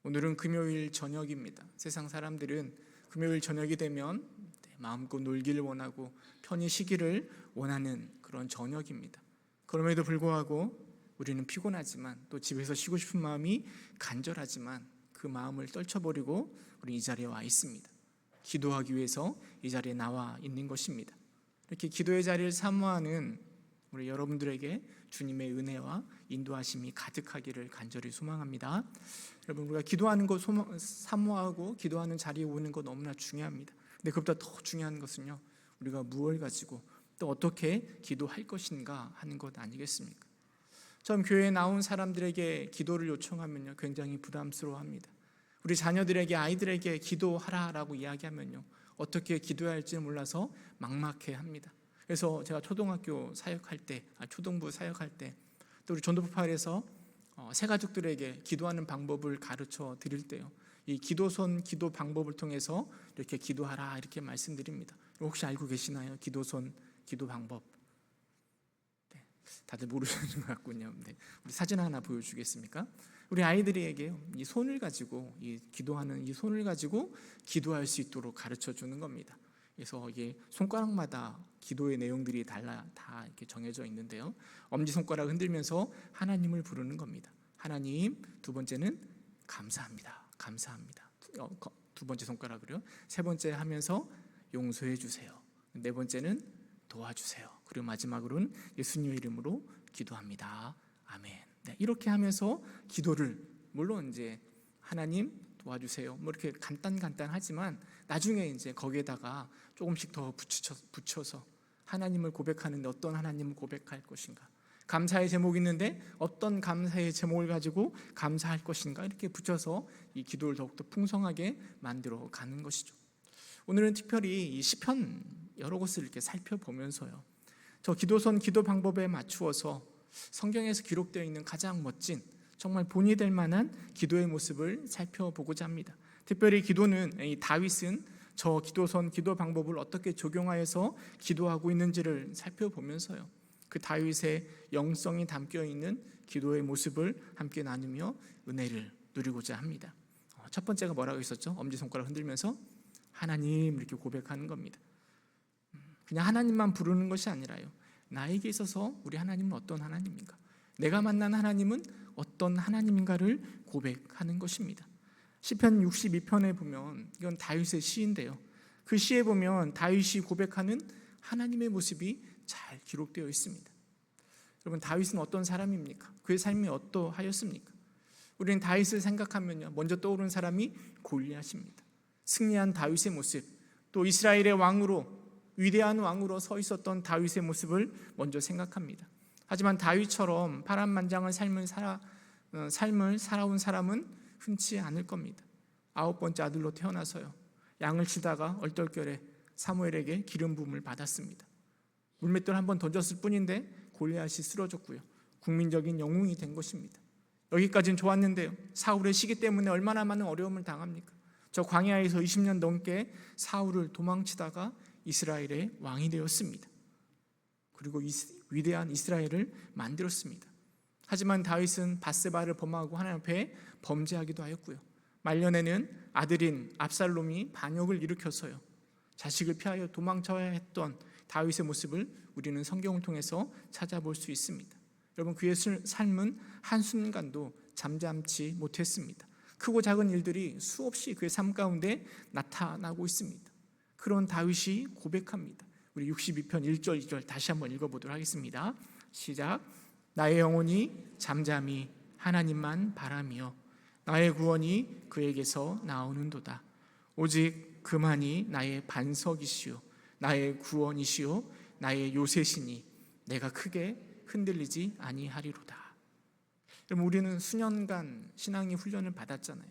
오늘은 금요일 저녁입니다. 세상 사람들은 금요일 저녁이 되면 마음껏 놀기를 원하고 편히 쉬기를 원하는 그런 저녁입니다. 그럼에도 불구하고 우리는 피곤하지만 또 집에서 쉬고 싶은 마음이 간절하지만 그 마음을 떨쳐버리고 우리 이 자리에 와 있습니다. 기도하기 위해서 이 자리에 나와 있는 것입니다. 이렇게 기도의 자리를 사모하는 우리 여러분들에게 주님의 은혜와 인도하심이 가득하기를 간절히 소망합니다. 여러분, 우리가 기도하는 것 사모하고 기도하는 자리에 오는 것 너무나 중요합니다. 근데 그보다 더 중요한 것은요, 우리가 무엇을 가지고 또 어떻게 기도할 것인가 하는 것 아니겠습니까? 처음 교회에 나온 사람들에게 기도를 요청하면요, 굉장히 부담스러워합니다. 우리 자녀들에게, 아이들에게 기도하라라고 이야기하면요, 어떻게 기도해야 할지 몰라서 막막해합니다. 그래서 제가 초등학교 사역할 때, 초등부 사역할 때, 또 우리 전도부파에서 새가족들에게 기도하는 방법을 가르쳐 드릴 때요, 이 기도선 기도 방법을 통해서 이렇게 기도하라 이렇게 말씀드립니다. 혹시 알고 계시나요? 기도선 기도 방법. 네, 다들 모르시는 것 같군요. 네, 우리 사진 하나 보여주겠습니까? 우리 아이들에게 이 손을 가지고, 이 기도하는 이 손을 가지고 기도할 수 있도록 가르쳐 주는 겁니다. 그래서 이게 손가락마다 기도의 내용들이 달라 다 이렇게 정해져 있는데요. 엄지 손가락 흔들면서 하나님을 부르는 겁니다. 하나님. 두 번째는 감사합니다. 감사합니다. 두 번째 손가락으로요. 세 번째 하면서 용서해 주세요. 네 번째는 도와주세요. 그리고 마지막으로는 예수님의 이름으로 기도합니다. 아멘. 네, 이렇게 하면서 기도를, 물론 이제 하나님 도와주세요, 뭐 이렇게 간단하지만 나중에 이제 거기에다가 조금씩 더 붙여서 하나님을 고백하는데 어떤 하나님을 고백할 것인가, 감사의 제목이 있는데 어떤 감사의 제목을 가지고 감사할 것인가, 이렇게 붙여서 이 기도를 더욱더 풍성하게 만들어 가는 것이죠. 오늘은 특별히 이 시편 여러 곳을 이렇게 살펴보면서요, 저 기도선 기도 방법에 맞추어서 성경에서 기록되어 있는 가장 멋진, 정말 본이 될 만한 기도의 모습을 살펴보고자 합니다. 특별히 기도는, 이 다윗은 저 기도선 기도 방법을 어떻게 적용하여서 기도하고 있는지를 살펴보면서요, 그 다윗의 영성이 담겨 있는 기도의 모습을 함께 나누며 은혜를 누리고자 합니다. 첫 번째가 뭐라고 했었죠? 엄지손가락 흔들면서 하나님 이렇게 고백하는 겁니다. 그냥 하나님만 부르는 것이 아니라요, 나에게 있어서 우리 하나님은 어떤 하나님인가, 내가 만난 하나님은 어떤 하나님인가를 고백하는 것입니다. 시편 62편에 보면, 이건 다윗의 시인데요, 그 시에 보면 다윗이 고백하는 하나님의 모습이 잘 기록되어 있습니다. 여러분, 다윗은 어떤 사람입니까? 그의 삶이 어떠하였습니까? 우리는 다윗을 생각하면요, 먼저 떠오르는 사람이 골리앗입니다. 승리한 다윗의 모습, 또 이스라엘의 왕으로, 위대한 왕으로 서 있었던 다윗의 모습을 먼저 생각합니다. 하지만 다윗처럼 파란만장한 삶을 살아온 사람은 흔치 않을 겁니다. 9번째 아들로 태어나서요, 양을 치다가 얼떨결에 사무엘에게 기름 부음을 받았습니다. 물맷돌 한 번 던졌을 뿐인데 골리앗이 쓰러졌고요, 국민적인 영웅이 된 것입니다. 여기까지는 좋았는데요, 사울의 시기 때문에 얼마나 많은 어려움을 당합니까? 저 광야에서 20년 넘게 사울을 도망치다가 이스라엘의 왕이 되었습니다. 그리고 위대한 이스라엘을 만들었습니다. 하지만 다윗은 밧세바를 범하고 하나님 앞에 범죄하기도 하였고요, 말년에는 아들인 압살롬이 반역을 일으켜서요, 자식을 피하여 도망쳐야 했던 다윗의 모습을 우리는 성경을 통해서 찾아볼 수 있습니다. 여러분, 그의 삶은 한순간도 잠잠지 못했습니다. 크고 작은 일들이 수없이 그의 삶 가운데 나타나고 있습니다. 그런 다윗이 고백합니다. 우리 62편 1절 2절 다시 한번 읽어보도록 하겠습니다. 시작. 나의 영혼이 잠잠히 하나님만 바라며 나의 구원이 그에게서 나오는도다. 오직 그만이 나의 반석이시오, 나의 구원이시오, 나의 요새시니 내가 크게 흔들리지 아니하리로다. 여러분, 우리는 수년간 신앙의 훈련을 받았잖아요.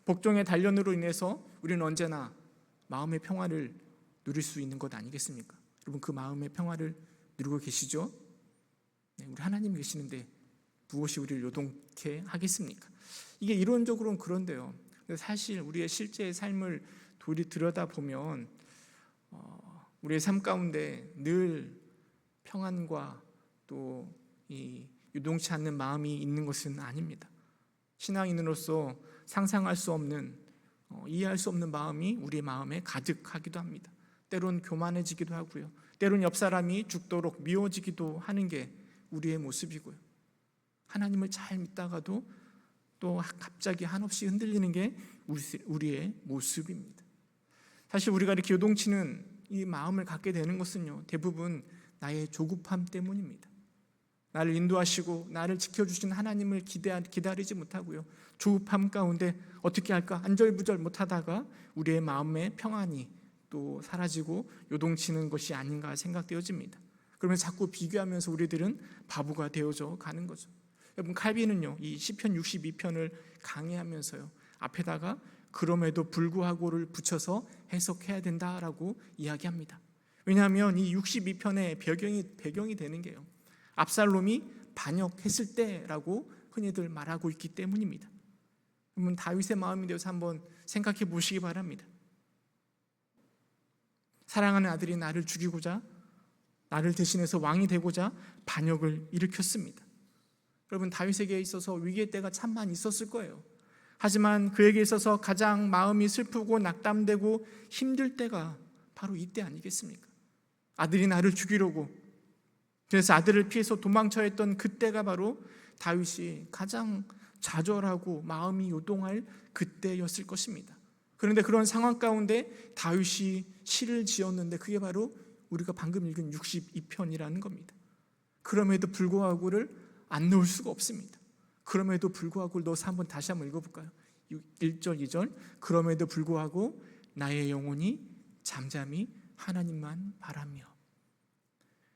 복종의 단련으로 인해서 우리는 언제나 마음의 평화를 누릴 수 있는 것 아니겠습니까? 여러분, 그 마음의 평화를 누리고 계시죠? 네, 우리 하나님이 계시는데 무엇이 우리를 요동케 하겠습니까? 이게 이론적으로는 그런데요, 사실 우리의 실제의 삶을 들여다보면 우리의 삶 가운데 늘 평안과 또 이 요동치 않는 마음이 있는 것은 아닙니다. 신앙인으로서 상상할 수 없는, 이해할 수 없는 마음이 우리의 마음에 가득하기도 합니다. 때론 교만해지기도 하고요. 때론 옆 사람이 죽도록 미워지기도 하는 게 우리의 모습이고요. 하나님을 잘 믿다가도 또 갑자기 한없이 흔들리는 게 우리의 모습입니다. 사실 우리가 이렇게 요동치는 이 마음을 갖게 되는 것은요, 대부분 나의 조급함 때문입니다. 나를 인도하시고 나를 지켜주신 하나님을 기다리지 못하고요, 조급함 가운데 어떻게 할까 안절부절 못하다가 우리의 마음의 평안이 또 사라지고 요동치는 것이 아닌가 생각되어집니다. 그러면 자꾸 비교하면서 우리들은 바보가 되어져 가는 거죠. 여러분, 칼빈은요, 이 시편 62편을 강의하면서요, 앞에다가 그럼에도 불구하고를 붙여서 해석해야 된다라고 이야기합니다. 왜냐하면 이 62편의 배경이 되는 게요, 압살롬이 반역했을 때라고 흔히들 말하고 있기 때문입니다. 그러면 다윗의 마음이 되어서 한번 생각해 보시기 바랍니다. 사랑하는 아들이 나를 죽이고자, 나를 대신해서 왕이 되고자 반역을 일으켰습니다. 여러분, 다윗에게 있어서 위기의 때가 참 많이 있었을 거예요. 하지만 그에게 있어서 가장 마음이 슬프고 낙담되고 힘들 때가 바로 이때 아니겠습니까? 아들이 나를 죽이려고, 그래서 아들을 피해서 도망쳐야 했던 그때가 바로 다윗이 가장 좌절하고 마음이 요동할 그때였을 것입니다. 그런데 그런 상황 가운데 다윗이 시를 지었는데 그게 바로 우리가 방금 읽은 62편이라는 겁니다. 그럼에도 불구하고를 안 넣을 수가 없습니다. 그럼에도 불구하고를 넣어서 다시 한번 읽어볼까요? 1절 2절 그럼에도 불구하고 나의 영혼이 잠잠히 하나님만 바라며.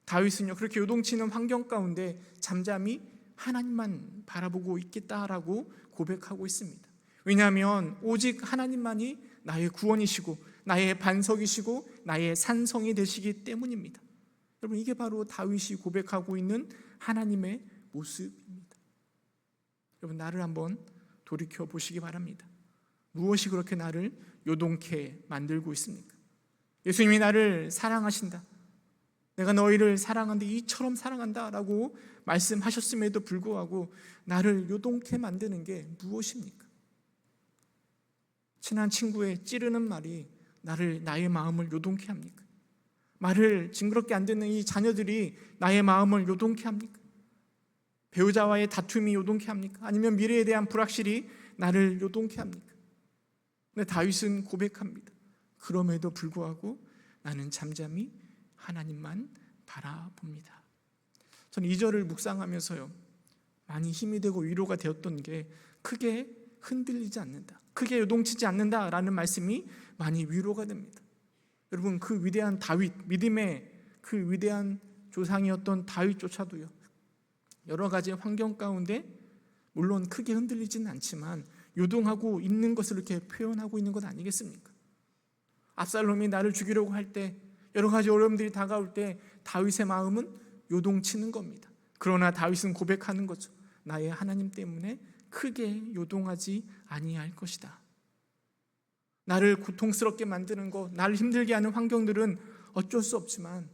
다윗은요, 그렇게 요동치는 환경 가운데 잠잠히 하나님만 바라보고 있겠다라고 고백하고 있습니다. 왜냐하면 오직 하나님만이 나의 구원이시고 나의 반석이시고 나의 산성이 되시기 때문입니다. 여러분, 이게 바로 다윗이 고백하고 있는 하나님의 모습입니다. 여러분, 나를 한번 돌이켜 보시기 바랍니다. 무엇이 그렇게 나를 요동케 만들고 있습니까? 예수님이 나를 사랑하신다, 내가 너희를 사랑하는데 이처럼 사랑한다라고 말씀하셨음에도 불구하고 나를 요동케 만드는 게 무엇입니까? 친한 친구의 찌르는 말이 나의 마음을 요동케 합니까? 말을 징그럽게 안 듣는 이 자녀들이 나의 마음을 요동케 합니까? 배우자와의 다툼이 요동케 합니까? 아니면 미래에 대한 불확실이 나를 요동케 합니까? 근데 다윗은 고백합니다. 그럼에도 불구하고 나는 잠잠히 하나님만 바라봅니다. 저는 2절을 묵상하면서요, 많이 힘이 되고 위로가 되었던 게 크게 흔들리지 않는다, 크게 요동치지 않는다라는 말씀이 많이 위로가 됩니다. 여러분, 그 위대한 다윗, 믿음의 그 위대한 조상이었던 다윗조차도요, 여러 가지 환경 가운데 물론 크게 흔들리지는 않지만 요동하고 있는 것을 이렇게 표현하고 있는 것 아니겠습니까? 압살롬이 나를 죽이려고 할 때, 여러 가지 어려움들이 다가올 때 다윗의 마음은 요동치는 겁니다. 그러나 다윗은 고백하는 거죠. 나의 하나님 때문에 크게 요동하지 아니할 것이다. 나를 고통스럽게 만드는 것, 나를 힘들게 하는 환경들은 어쩔 수 없지만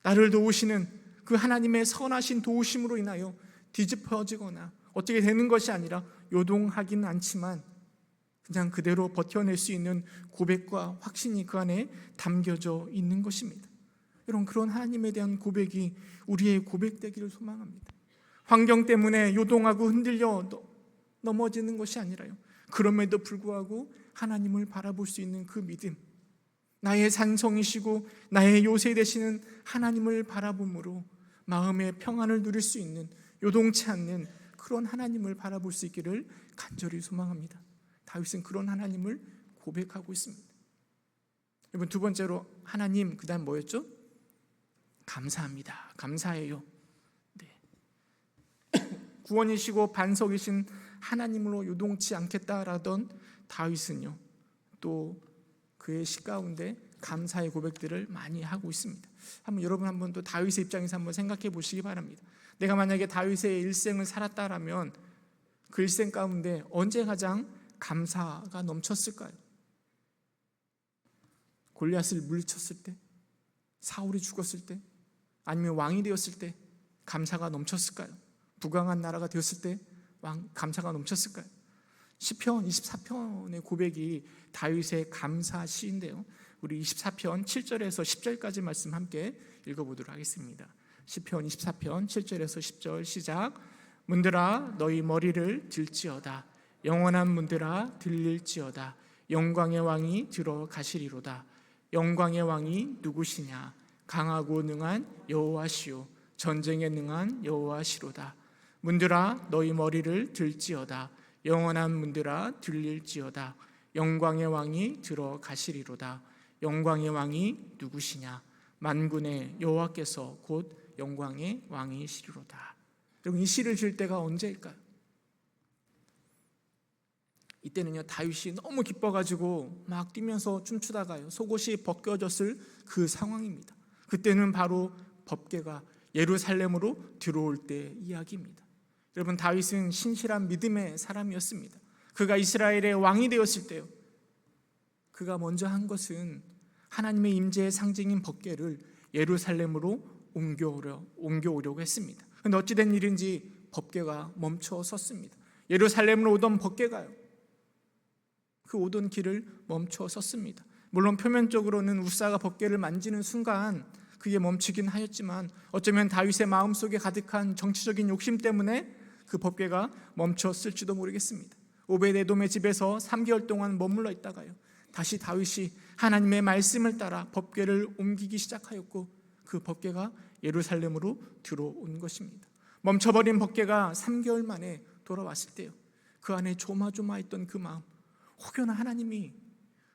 나를 도우시는 그 하나님의 선하신 도우심으로 인하여 뒤집어지거나 어떻게 되는 것이 아니라 요동하기는 않지만 그냥 그대로 버텨낼 수 있는 고백과 확신이 그 안에 담겨져 있는 것입니다. 여러분, 그런 하나님에 대한 고백이 우리의 고백되기를 소망합니다. 환경 때문에 요동하고 흔들려 넘어지는 것이 아니라요, 그럼에도 불구하고 하나님을 바라볼 수 있는 그 믿음, 나의 산성이시고 나의 요새 되시는 하나님을 바라봄으로 마음의 평안을 누릴 수 있는, 요동치 않는 그런 하나님을 바라볼 수 있기를 간절히 소망합니다. 다윗은 그런 하나님을 고백하고 있습니다. 여러분, 두 번째로 하나님, 그 다음 뭐였죠? 감사합니다. 감사해요. 네. 구원이시고 반석이신 하나님으로 요동치 않겠다라던 다윗은요, 또 그의 시 가운데 감사의 고백들을 많이 하고 있습니다. 여러분 한번 또 다윗의 입장에서 한번 생각해 보시기 바랍니다. 내가 만약에 다윗의 일생을 살았다라면 그 일생 가운데 언제 가장 감사가 넘쳤을까요? 골리앗을 물리쳤을 때, 사울이 죽었을 때, 아니면 왕이 되었을 때 감사가 넘쳤을까요? 부강한 나라가 되었을 때 감사가 넘쳤을까요? 시편 24편의 고백이 다윗의 감사 시인데요, 우리 24편 7절에서 10절까지 말씀 함께 읽어보도록 하겠습니다. 시편 24편 7절에서 10절 시작. 문들아 너희 머리를 들지어다. 영원한 문들아 들릴지어다. 영광의 왕이 들어가시리로다. 영광의 왕이 누구시냐? 강하고 능한 여호와시요 전쟁에 능한 여호와시로다. 문들아 너희 머리를 들지어다. 영원한 문들아 들릴지어다. 영광의 왕이 들어가시리로다. 영광의 왕이 누구시냐? 만군의 여호와께서 곧 영광의 왕이시리로다. 여러분, 이 시를 지을 때가 언제일까요? 이때는요, 다윗이 너무 기뻐가지고 막 뛰면서 춤추다가요, 속옷이 벗겨졌을 그 상황입니다. 그때는 바로 법궤가 예루살렘으로 들어올 때 이야기입니다. 여러분, 다윗은 신실한 믿음의 사람이었습니다. 그가 이스라엘의 왕이 되었을 때요, 그가 먼저 한 것은 하나님의 임재의 상징인 법궤를 예루살렘으로 옮겨오려고 했습니다. 그런데 어찌된 일인지 법궤가 멈춰 섰습니다. 예루살렘으로 오던 법궤가요, 그 오던 길을 멈춰 섰습니다. 물론 표면적으로는 우사가 법궤를 만지는 순간 그게 멈추긴 하였지만, 어쩌면 다윗의 마음속에 가득한 정치적인 욕심 때문에 그 법궤가 멈췄을지도 모르겠습니다. 오벳에돔의 집에서 3개월 동안 머물러 있다가요, 다시 다윗이 하나님의 말씀을 따라 법궤를 옮기기 시작하였고, 그 법궤가 예루살렘으로 들어온 것입니다. 멈춰버린 법궤가 3개월 만에 돌아왔을 때요, 그 안에 조마조마했던 그 마음, 혹여나 하나님이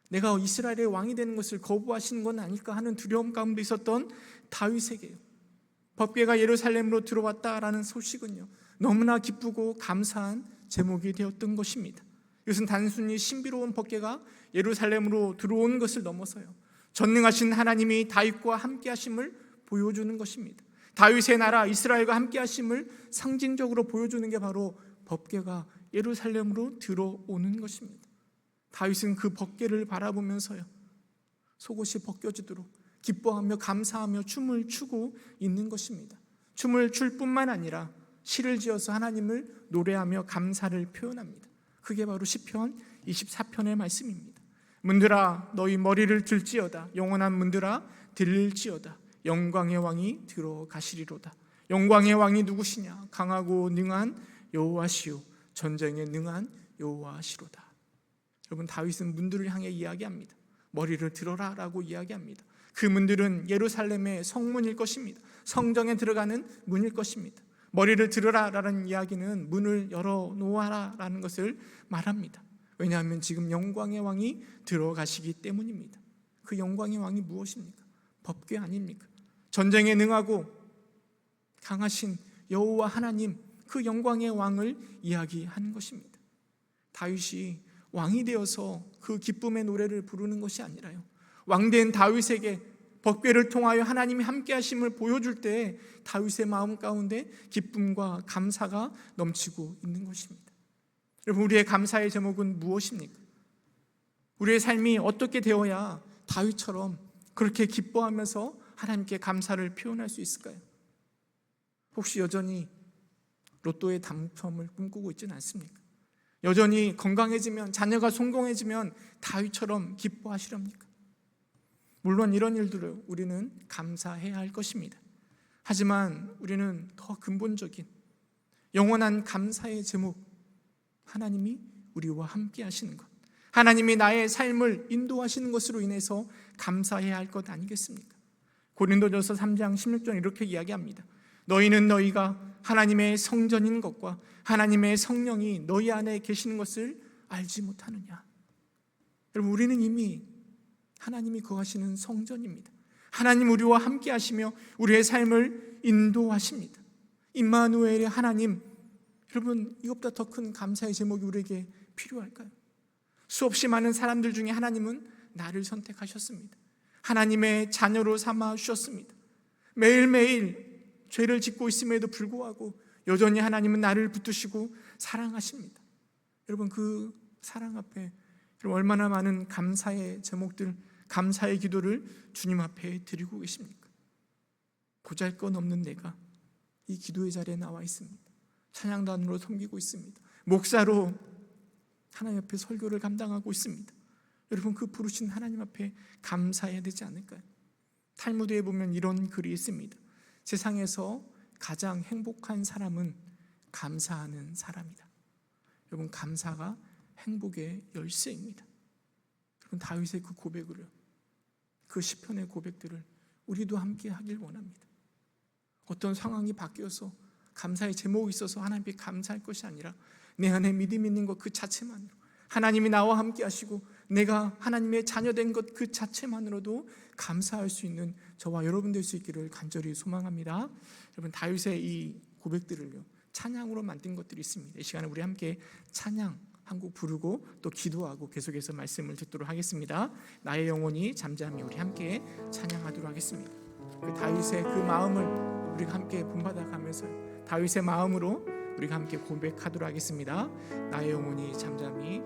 내가 이스라엘의 왕이 되는 것을 거부하시는 건 아닐까 하는 두려움 가운데 있었던 다윗에게 법궤가 예루살렘으로 들어왔다라는 소식은요, 너무나 기쁘고 감사한 제목이 되었던 것입니다. 이것은 단순히 신비로운 법궤가 예루살렘으로 들어온 것을 넘어서요, 전능하신 하나님이 다윗과 함께 하심을 보여주는 것입니다. 다윗의 나라 이스라엘과 함께 하심을 상징적으로 보여주는 게 바로 법궤가 예루살렘으로 들어오는 것입니다. 다윗은 그 법궤를 바라보면서요, 속옷이 벗겨지도록 기뻐하며 감사하며 춤을 추고 있는 것입니다. 춤을 출 뿐만 아니라 시를 지어서 하나님을 노래하며 감사를 표현합니다. 그게 바로 시편 24편의 말씀입니다. 문들아 너희 머리를 들지어다. 영원한 문들아 들릴지어다. 영광의 왕이 들어가시리로다. 영광의 왕이 누구시냐? 강하고 능한 여호와시요 전쟁에 능한 여호와시로다. 여러분, 다윗은 문들을 향해 이야기합니다. 머리를 들어라 라고 이야기합니다. 그 문들은 예루살렘의 성문일 것입니다. 성정에 들어가는 문일 것입니다. 머리를 들어라 라는 이야기는 문을 열어놓아라 라는 것을 말합니다. 왜냐하면 지금 영광의 왕이 들어가시기 때문입니다. 그 영광의 왕이 무엇입니까? 법궤 아닙니까? 전쟁에 능하고 강하신 여호와 하나님, 그 영광의 왕을 이야기하는 것입니다. 다윗이 왕이 되어서 그 기쁨의 노래를 부르는 것이 아니라요, 왕된 다윗에게 법궤를 통하여 하나님이 함께 하심을 보여줄 때 다윗의 마음 가운데 기쁨과 감사가 넘치고 있는 것입니다. 여러분, 우리의 감사의 제목은 무엇입니까? 우리의 삶이 어떻게 되어야 다윗처럼 그렇게 기뻐하면서 하나님께 감사를 표현할 수 있을까요? 혹시 여전히 로또의 당첨을 꿈꾸고 있지는 않습니까? 여전히 건강해지면, 자녀가 성공해지면 다윗처럼 기뻐하시렵니까? 물론 이런 일들을 우리는 감사해야 할 것입니다. 하지만 우리는 더 근본적인 영원한 감사의 제목, 하나님이 우리와 함께 하시는 것, 하나님이 나의 삶을 인도하시는 것으로 인해서 감사해야 할 것 아니겠습니까? 고린도전서 3장 16절 이렇게 이야기합니다. 너희는 너희가 하나님의 성전인 것과 하나님의 성령이 너희 안에 계시는 것을 알지 못하느냐. 여러분, 우리는 이미 하나님이 거하시는 성전입니다. 하나님 우리와 함께 하시며 우리의 삶을 인도하십니다. 임마누엘의 하나님, 여러분, 이것보다 더 큰 감사의 제목이 우리에게 필요할까요? 수없이 많은 사람들 중에 하나님은 나를 선택하셨습니다. 하나님의 자녀로 삼아 주셨습니다. 매일매일 죄를 짓고 있음에도 불구하고 여전히 하나님은 나를 붙드시고 사랑하십니다. 여러분, 그 사랑 앞에 얼마나 많은 감사의 제목들, 감사의 기도를 주님 앞에 드리고 계십니까? 보잘것없는 내가 이 기도의 자리에 나와 있습니다. 찬양단으로 섬기고 있습니다. 목사로 하나님 앞에 설교를 감당하고 있습니다. 여러분, 그 부르신 하나님 앞에 감사해야 되지 않을까요? 탈무드에 보면 이런 글이 있습니다. 세상에서 가장 행복한 사람은 감사하는 사람이다. 여러분, 감사가 행복의 열쇠입니다. 여러분, 다윗의 그 고백을, 그 시편의 고백들을 우리도 함께 하길 원합니다. 어떤 상황이 바뀌어서 감사의 제목이 있어서 하나님께 감사할 것이 아니라 내 안에 믿음 있는 것 그 자체만으로, 하나님이 나와 함께 하시고 내가 하나님의 자녀된 것 그 자체만으로도 감사할 수 있는 저와 여러분 될 수 있기를 간절히 소망합니다. 여러분, 다윗의 이 고백들을요, 찬양으로 만든 것들이 있습니다. 이 시간에 우리 함께 찬양 한 곡 부르고 또 기도하고 계속해서 말씀을 듣도록 하겠습니다. 나의 영혼이 잠잠히, 우리 함께 찬양하도록 하겠습니다. 그 다윗의 그 마음을 우리가 함께 본받아 가면서 다윗의 마음으로 우리가 함께 고백하도록 하겠습니다. 나의 영혼이 잠잠히.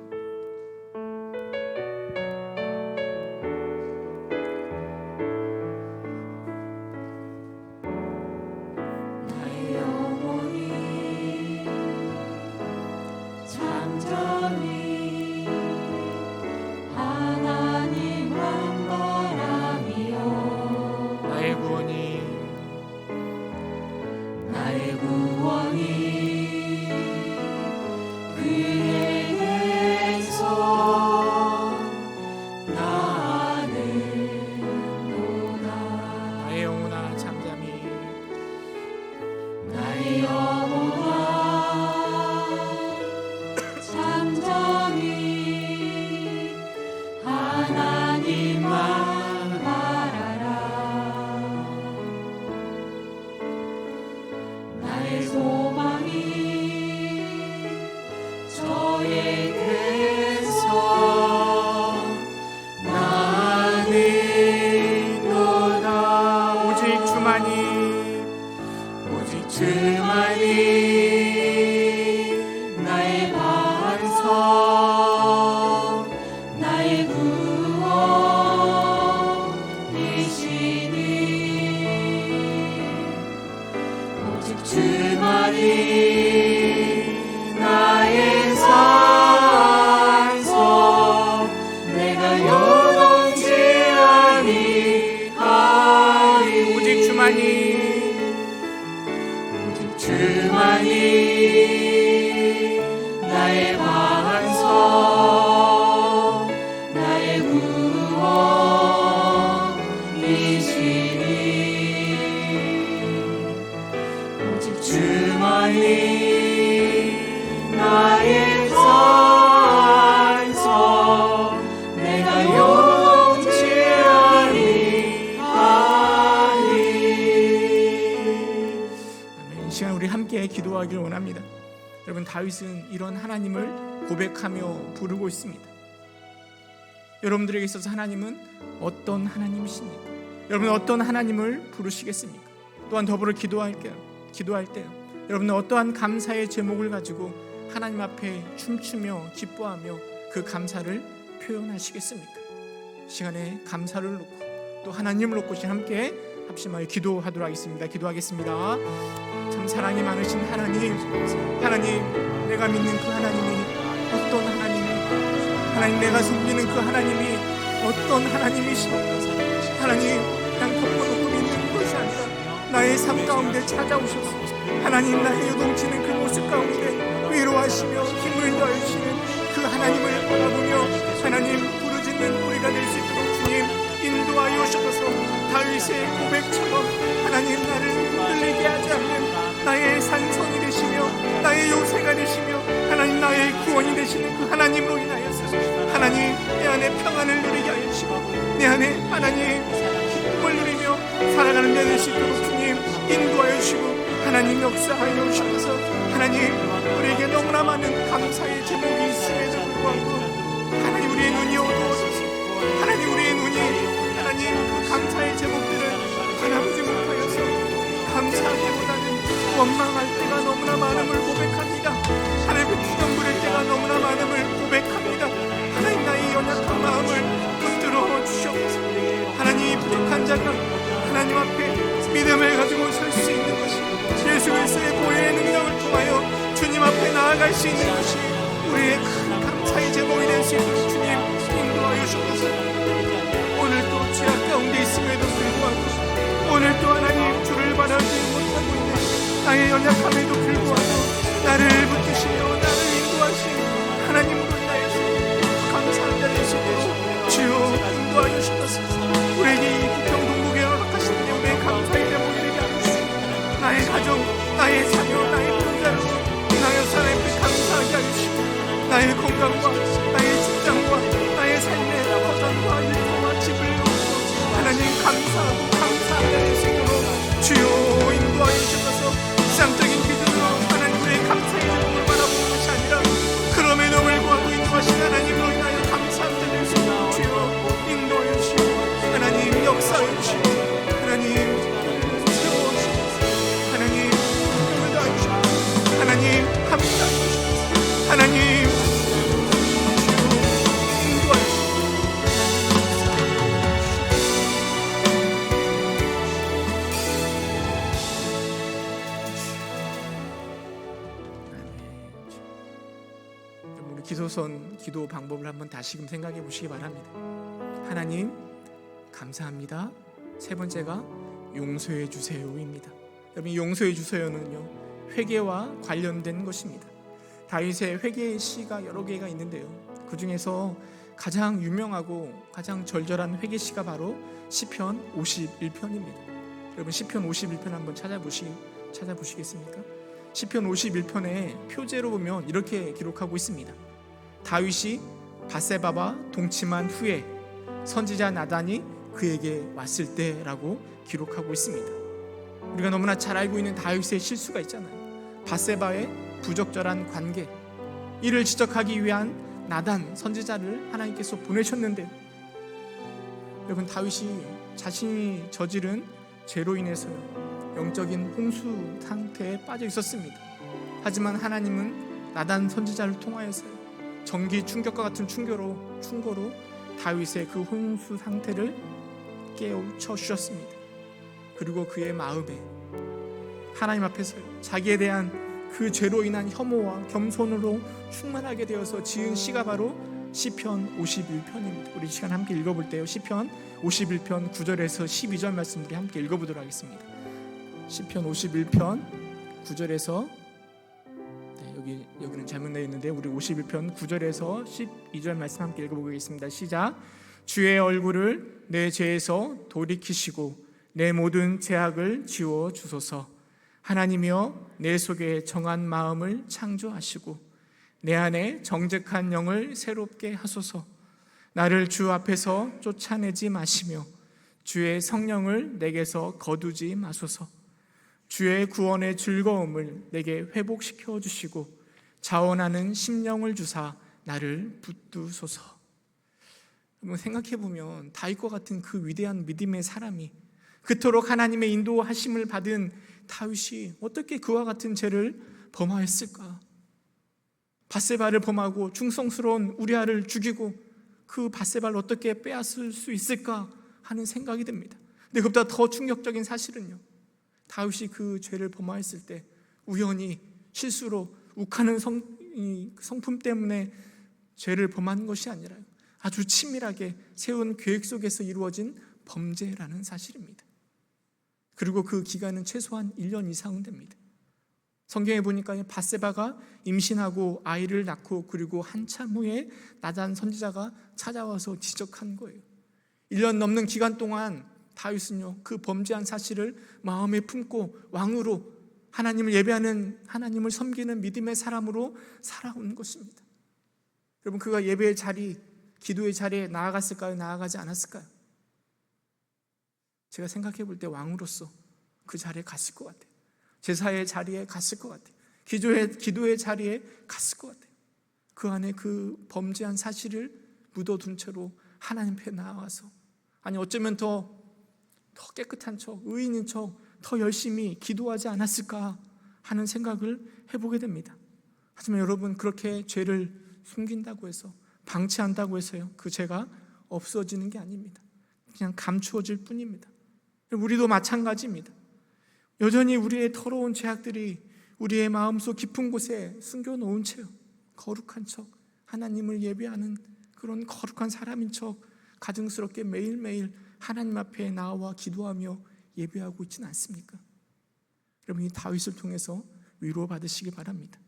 기도하길 원합니다. 여러분, 다윗은 이런 하나님을 고백하며 부르고 있습니다. 여러분들에게 있어서 하나님은 어떤 하나님이십니까? 여러분, 어떤 하나님을 부르시겠습니까? 또한 더불어 기도할 때요, 여러분은 어떠한 감사의 제목을 가지고 하나님 앞에 춤추며 기뻐하며 그 감사를 표현하시겠습니까? 시간에 감사를 놓고 또 하나님을 놓고 함께 합심하여 기도하도록 하겠습니다. 기도하겠습니다. 참 사랑이 많으신 하나님, 내가 믿는 그 하나님이 어떤 하나님, 내가 섬기는 그 하나님이 어떤 하나님이십니까? 하나님, 그냥 덮어놓고 믿는 것이 아니라 나의 삶 가운데 찾아오셔서 하나님, 나의 요동치는 그 모습 가운데 위로하시며 힘을 더해주시는 그 하나님을 바라보며 하나님 부르짖는 우리가 될 수 있도록 주님 인도하여 주셔서 다윗의 고백처럼 하나님, 나를 흔들리게 하지 않는 나의 산성이 되시며 나의 요새가 되시며 하나님, 나의 구원이 되시는 그 하나님으로 인하여서 하나님, 내 안에 평안을 누리게 하여 주시고 내 안에 하나님 기쁨을 누리며 살아가는 데 될 수 있도록 주님 인도하여 주시고 하나님 역사하여 주셔서 하나님, 우리에게 너무나 많은 감사의 제목이 있음에도 불구하고 하나님, 우리의 눈이 어두워져서 하나님, 우리의 눈이 하나님 그 감사의 제목들을 바라보지 못하여서 감사하기보다는 원망할 때가 너무나 많음을 고백합니다. 하나님, 그 투정 부릴 때가 너무나 많음을 고백합니다. 하나님, 나의 연약한 마음을 붙들어 주시옵소서. 하나님, 부족한 자가 하나님 앞에 믿음을 가지고 설 수 있는 것이 예수 그리스도의 보혈의 능력을 통하여 것이 우리의 큰 감사의 제목이 될 수 있도록 주님 인도하여 주옵소서. 오늘 또 죄악 가운데 있음에도 불구하고 오늘 또 하나님 주를 바라지 못하고 있는 나의 연약함에도 불구하고 나를 붙드시며 나를 인도하신 하나님으로 인하여서 감사한 자 될 수 있도록 주여 인도하여 주옵소서. 우리에게 이 부평 동국에와 허락하신 우리의 감사의 제목이 되게 하옵소서. 나의 가정, 나의 자녀, 나의 병자로 나의 사람에게 감사하게 하시고 나의 건강과 나의 직장과 나의 삶의 거전과 일터와 집을 놓고 하나님 감사하고 감사하게 될 수 있도록 주여 인도하여 주셔서 세상적인 기준으로 하나님의 감사의 제목을 바라보는 것이 아니라 그럼에도 불구하고 인도하신 하나님으로 인하여 감사한 자 될 수 있도록 주여 인도하여 주시고 하나님 역사하여 주시고 하나님 세워주시고 하나님 힘을 다하여 주시고 하나님 함께하여 주시고 하나님 기도선 기도 방법을 한번 다시금 생각해 보시기 바랍니다. 하나님 감사합니다. 세 번째가 용서해 주세요입니다. 여러분 용서해 주세요는요 회개와 관련된 것입니다. 다윗의 회개의 시가 여러 개가 있는데요, 그 중에서 가장 유명하고 가장 절절한 회개 시가 바로 시편 51편입니다. 여러분 시편 51편 한번 찾아보시겠습니까? 시편 51편에 표제로 보면 이렇게 기록하고 있습니다. 다윗이 밧세바와 동침한 후에 선지자 나단이 그에게 왔을 때라고 기록하고 있습니다. 우리가 너무나 잘 알고 있는 다윗의 실수가 있잖아요. 밧세바의 부적절한 관계, 이를 지적하기 위한 나단 선지자를 하나님께서 보내셨는데 여러분 다윗이 자신이 저지른 죄로 인해서 영적인 홍수 상태에 빠져 있었습니다. 하지만 하나님은 나단 선지자를 통하여서 전기 충격과 같은 충고로 다윗의 그 혼수 상태를 깨우쳐 주셨습니다. 그리고 그의 마음에 하나님 앞에서 자기에 대한 그 죄로 인한 혐오와 겸손으로 충만하게 되어서 지은 시가 바로 시편 51편입니다. 우리 시간 함께 읽어볼 때요, 시편 51편 9절에서 12절 말씀 우리 함께 읽어보도록 하겠습니다. 시편 51편 9절에서 여기는 잘못 되어 있는데 우리 51편 9절에서 12절 말씀 함께 읽어보겠습니다. 시작. 주의 얼굴을 내 죄에서 돌이키시고 내 모든 죄악을 지워 주소서. 하나님이여 내 속에 정한 마음을 창조하시고 내 안에 정직한 영을 새롭게 하소서. 나를 주 앞에서 쫓아내지 마시며 주의 성령을 내게서 거두지 마소서. 주의 구원의 즐거움을 내게 회복시켜 주시고 자원하는 심령을 주사 나를 붙드소서. 생각해 보면 다윗과 같은 그 위대한 믿음의 사람이, 그토록 하나님의 인도하심을 받은 다윗이 어떻게 그와 같은 죄를 범하였을까? 밧세바를 범하고 충성스러운 우리아를 죽이고 그 밧세바를 어떻게 빼앗을 수 있을까 하는 생각이 듭니다. 근데 그보다 더 충격적인 사실은요, 다윗이 그 죄를 범하였을 때 우연히 실수로 욱하는 성품 때문에 죄를 범한 것이 아니라 아주 치밀하게 세운 계획 속에서 이루어진 범죄라는 사실입니다. 그리고 그 기간은 최소한 1년 이상은 됩니다. 성경에 보니까 밧세바가 임신하고 아이를 낳고 그리고 한참 후에 나단 선지자가 찾아와서 지적한 거예요. 1년 넘는 기간 동안 다윗은요 그 범죄한 사실을 마음에 품고 왕으로 하나님을 예배하는, 하나님을 섬기는 믿음의 사람으로 살아온 것입니다. 여러분 그가 예배의 자리, 기도의 자리에 나아갔을까요? 나아가지 않았을까요? 제가 생각해 볼 때 왕으로서 그 자리에 갔을 것 같아요. 제사의 자리에 갔을 것 같아요. 기도의 자리에 갔을 것 같아요. 그 안에 그 범죄한 사실을 묻어둔 채로 하나님 앞에 나와서, 아니 어쩌면 더 깨끗한 척, 의인인 척 더 열심히 기도하지 않았을까 하는 생각을 해보게 됩니다. 하지만 여러분 그렇게 죄를 숨긴다고 해서, 방치한다고 해서요 그 죄가 없어지는 게 아닙니다. 그냥 감추어질 뿐입니다. 우리도 마찬가지입니다. 여전히 우리의 더러운 죄악들이 우리의 마음속 깊은 곳에 숨겨놓은 채요 거룩한 척, 하나님을 예배하는 그런 거룩한 사람인 척 가증스럽게 매일매일 하나님 앞에 나와 기도하며 예배하고 있지는 않습니까? 여러분, 이 다윗을 통해서 위로받으시기 바랍니다.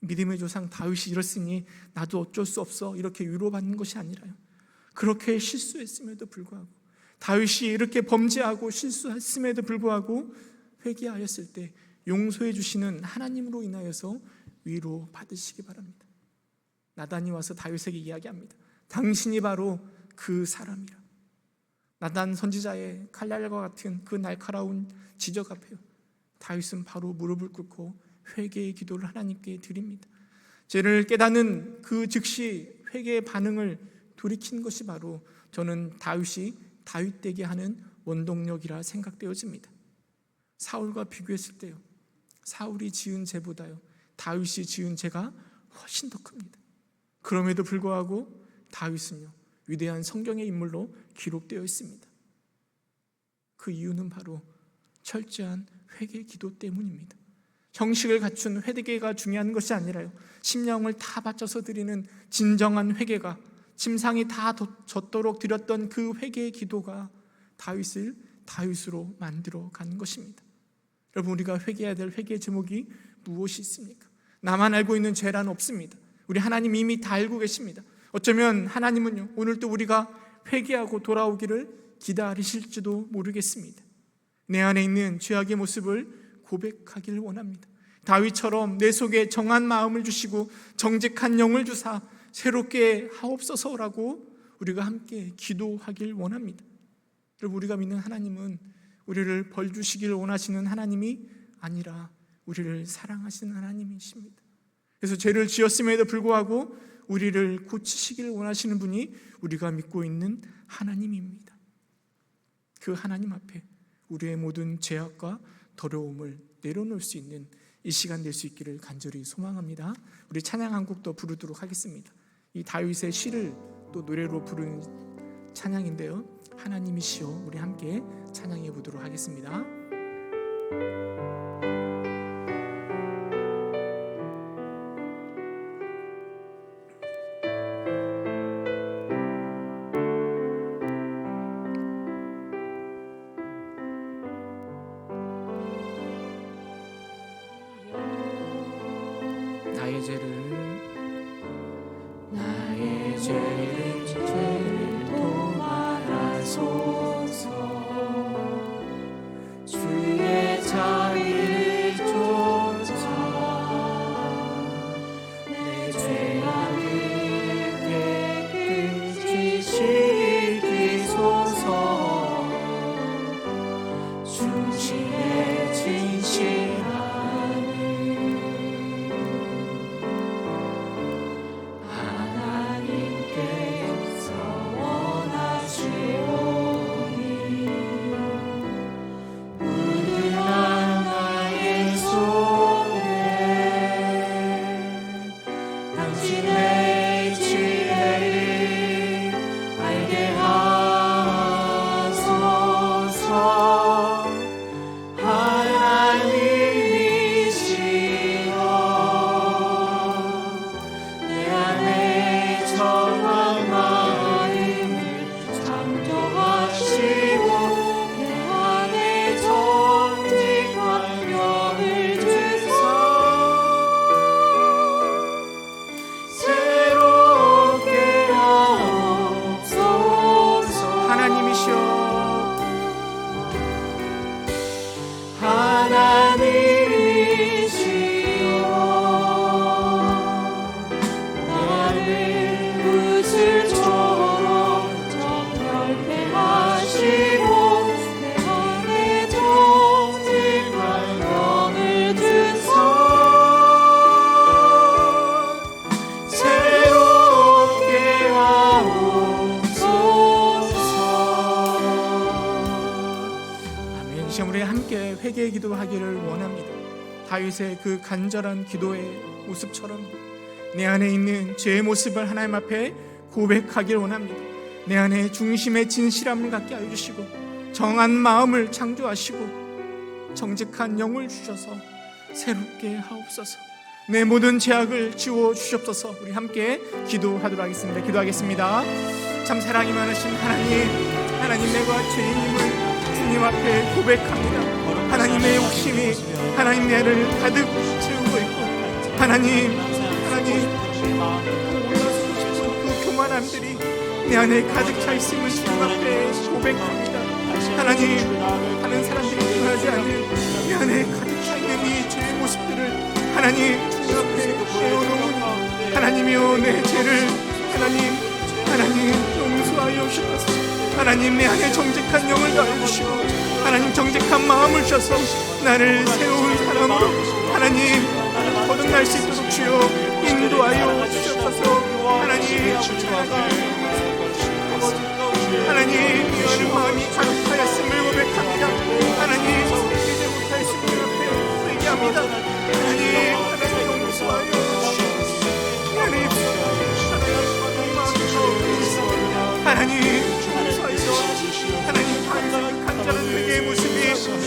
믿음의 조상 다윗이 이렇으니 나도 어쩔 수 없어 이렇게 위로받는 것이 아니라요, 그렇게 실수했음에도 불구하고, 다윗이 이렇게 범죄하고 실수했음에도 불구하고 회개하였을 때 용서해 주시는 하나님으로 인하여서 위로받으시기 바랍니다. 나단이 와서 다윗에게 이야기합니다. 당신이 바로 그 사람이라. 나단 선지자의 칼날과 같은 그 날카로운 지적 앞에요, 다윗은 바로 무릎을 꿇고 회개의 기도를 하나님께 드립니다. 죄를 깨닫는 그 즉시 회개의 반응을 돌이킨 것이 바로 저는 다윗이 다윗되게 하는 원동력이라 생각되어집니다. 사울과 비교했을 때요, 사울이 지은 죄보다요 다윗이 지은 죄가 훨씬 더 큽니다. 그럼에도 불구하고 다윗은요 위대한 성경의 인물로 기록되어 있습니다. 그 이유는 바로 철저한 회개 기도 때문입니다. 형식을 갖춘 회개가 중요한 것이 아니라요, 심령을 다 바쳐서 드리는 진정한 회개가, 침상이 다 젖도록 드렸던 그 회개의 기도가 다윗을 다윗으로 만들어 간 것입니다. 여러분, 우리가 회개해야 될 회개의 제목이 무엇이 있습니까? 나만 알고 있는 죄란 없습니다. 우리 하나님 이미 다 알고 계십니다. 어쩌면 하나님은요 오늘도 우리가 회개하고 돌아오기를 기다리실지도 모르겠습니다. 내 안에 있는 죄악의 모습을 고백하기를 원합니다. 다윗처럼 내 속에 정한 마음을 주시고 정직한 영을 주사 새롭게 하옵소서라고 우리가 함께 기도하길 원합니다. 여러분, 우리가 믿는 하나님은 우리를 벌 주시기를 원하시는 하나님이 아니라 우리를 사랑하시는 하나님이십니다. 그래서 죄를 지었음에도 불구하고 우리를 고치시기를 원하시는 분이 우리가 믿고 있는 하나님입니다. 그 하나님 앞에 우리의 모든 죄악과 더러움을 내려놓을 수 있는 이 시간 될 수 있기를 간절히 소망합니다. 우리 찬양 한 곡 더 부르도록 하겠습니다. 이 다윗의 시를 또 노래로 부르는 찬양인데요, 하나님이시여, 우리 함께 찬양해 보도록 하겠습니다. 나의 죄를 도말하소서. 주의 자비를 쫓아 내 죄악을 깨끗이 씻기소서. 중심의 진실하니 하나님께서 원하시오니 무든한 나의 손에 당신의 지혜를 알게 하소서. 하나님이시여, 내 안에 정한 마음을 창조하시고 내 안에 정직한 영을 주사 새롭게 하옵소서. 하나님이시여, 내 안에 구슬처럼 정결케 하시고 내 안에 정직한 영을 주사 새롭게 하옵소서. 아멘. 이 시간 우리 함께 회개의 기도하기를 원합니다. 다윗의 그 간절한 기도의 모습처럼 내 안에 있는 죄의 모습을 하나님 앞에 고백하기를 원합니다. 내 안에 중심의 진실함을 갖게 하여 주시고 정한 마음을 창조하시고 정직한 영을 주셔서 새롭게 하옵소서. 내 모든 죄악을 지워 주시옵소서. 우리 함께 기도하도록 하겠습니다. 기도하겠습니다. 참 사랑이 많으신 하나님, 내가 죄인임을 주님 앞에 고백합니다. 하나님의 욕심이 하나님 내를 가득 채우고 있고, 하나님 그 교만함들이 내 안에 가득 차 있음을 주님 앞에 고백합니다. 하나님, 다른 사람들이 표현하지 않는 내 안에 가득 차 있는 이 죄의 모습들을 하나님 주님 앞에 내어놓으니, 하나님이여 내 죄를 하나님 용서하여 주옵소서. 하나님, 내 안에 정직한 영을 더해주시고 하나님 정직한 마음을 주셔서 나를 새로운 사람으로 하나님 거듭날 수 있도록 주여 인도하여 주옵소서. 하나님 이하는 마음이 가득하였음을 고백합니다. 하나님 이제 못하였음을 앞에 회개합니다. 하나님 용서하여 주옵소서. 하나님 간절한 회개의 모습이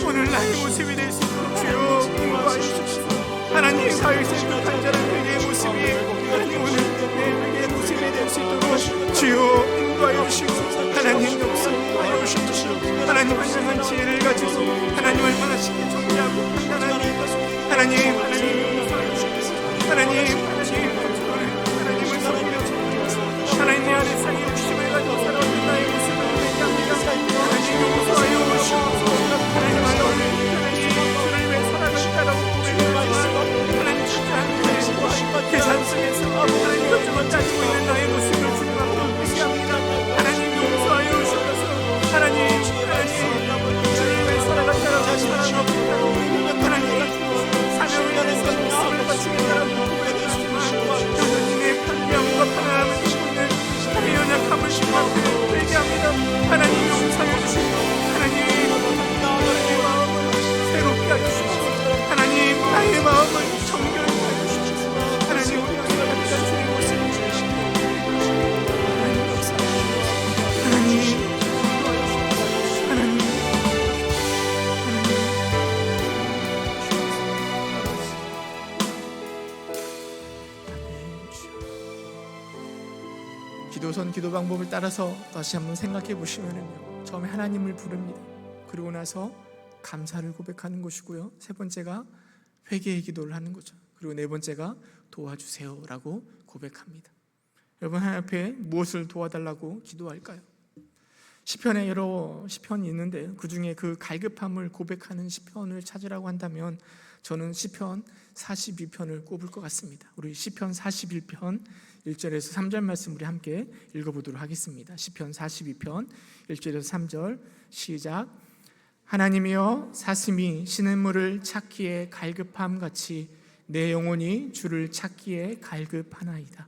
오늘 나의 모습이 될 수 있도록 주여 인도하여 주옵소서. 하나님 다윗의 간절한 회개의 모습이 하나님 오늘 내 회개의 모습이 될 수 있도록 주여 인도하여 주옵소서. 하나님 용서하여 주옵소서. 하나님 완전한 지혜를 가지고 하나님 얼마나 쉽게 존재하고 하나님 용서하여 주옵소서. 하나님을 섬기며 하나님 내 안에 상의 욕심을 가지고 살아오는 나의 모습을 회개합니다. 하나님 용서하여 주옵소서. 하나님 주를 위해 살아가겠다라고 고백하지만 하나님 진짜 계산 속에서 하나님 것들만 따지고 있는 나의 모습을 주님 앞에 회개합니다. 하나님 용서하여 주옵소서. 하나님 주를 위해 살아가겠다라고 살아가겠다고 하나님 사명을 위해서 목숨을 바치겠다라고 고백하지만 여전히 내 편리함과 편안함을 입고 있는 나의 연약함을 주님 앞에 회개합니다. 하나님 용서해 주시고 하나님 나의 마음을 새롭게 하여 주시옵소서. 하나님 나의 마음을 정결케 하여 주시옵소서. 하나님 우리 하나님 주의 모습을 주시옵소서. 하나님 역사하시옵소서. 하나님 기도선 기도 방법을 따라서 다시 한번 생각해 보시면은요, 처음에 하나님을 부릅니다. 그러고 나서 감사를 고백하는 것이고요, 세 번째가 회개의 기도를 하는 거죠. 그리고 네 번째가 도와주세요라고 고백합니다. 여러분, 하나님 앞에 무엇을 도와달라고 기도할까요? 시편에 여러 시편이 있는데 그 중에 그 갈급함을 고백하는 시편을 찾으라고 한다면 저는 시편 42편을 꼽을 것 같습니다. 우리 시편 41편 1절에서 3절 말씀 우리 함께 읽어보도록 하겠습니다. 시편 42편 1절에서 3절 시작. 하나님이여 사슴이 시냇물을 찾기에 갈급함 같이 내 영혼이 주를 찾기에 갈급하나이다.